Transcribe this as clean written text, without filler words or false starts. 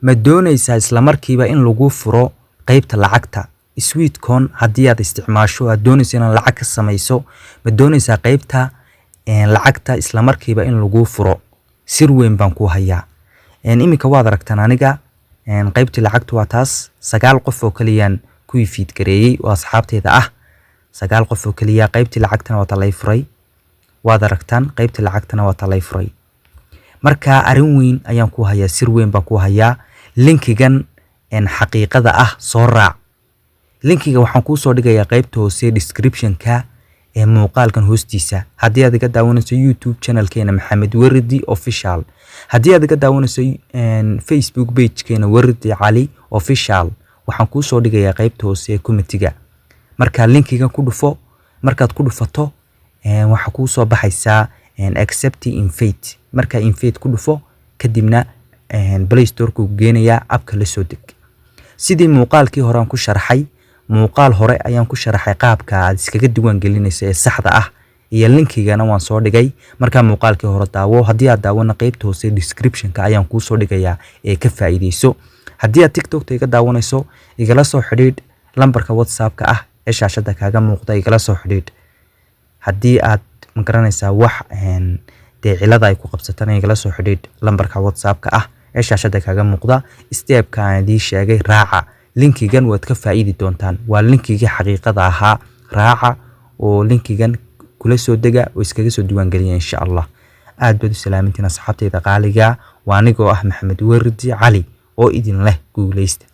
ma doonaysaa isla markiiba in lagu furo qaybta lacagta Sweetcoin haddii aad isticmaasho aad doonaysaa in lacag ka samayso ma doonaysaa qaybta lacagta isla markiiba in lagu furo sir weyn baan ku hayaa imika waad aragtaan aniga qaybta lacagtu waa taas 9 qof oo kaliyaan ku ifiid gareeyay oo asxaabteeda ah 9 qof oo kaliya qaybta lacagtana waa talay furay waad aragtaan qaybta lacagtana waa talay furay marka arin weyn ayaan ku hayaa sir weyn baan ku hayaa linkigan xaqiiqada ah soo raac linkiga waxaan ku soo dhigayaa qaybta hoose description-ka muuqaalkan hoostiisa haddii aad iga daawanayso YouTube channel-keena Maxamed Wardi Official haddii aad iga daawanayso Facebook page-keena Wardi Cali Official waxaan ku soo dhigayaa qaybta hoose comment-iga marka linkiga ku dhufo markaad ku dhufato waxa ku soo baxaysa accept invite marka invite ku dhufo kadibna Play Store ku geenaya abka la soo deg sidii muuqaalkii hore aan ku sharaxay muuqaal hore ayaan ku sharaxay qaabka aad iskaga diiwaan gelinayso ee saxda ah iyo linkigana waan soo dhigay marka muuqaalkii hore daawo haddii aad daawana qaybta hoose description-ka ayaan ku soo dhigayaa ee ka faa'iideyso haddii aad TikTok-ta iga daawanayso igala soo xidhiidh lambarka WhatsApp-ka ah ee shaashada kaaga muuqda igala soo xidhiidh haddii aad ma garanaysaa wax cilada ay ku qabsatana igala soo xidhiidh lambarka WhatsApp-ka ah ee shaashada kaaga muuqda step-ka aan idin sheegay raaca linkigan waad ka faa'iidi doontaan waa linkigii xaqiiqada ahaa raaca oo linkigan kula soo dega oo iskaga soo diiwaan geliya insha Allah aad baad u salaamintiin asxaabtayda qaaliga waa anigoo ah Maxamed Wardi Cali oo idin leh guuleysta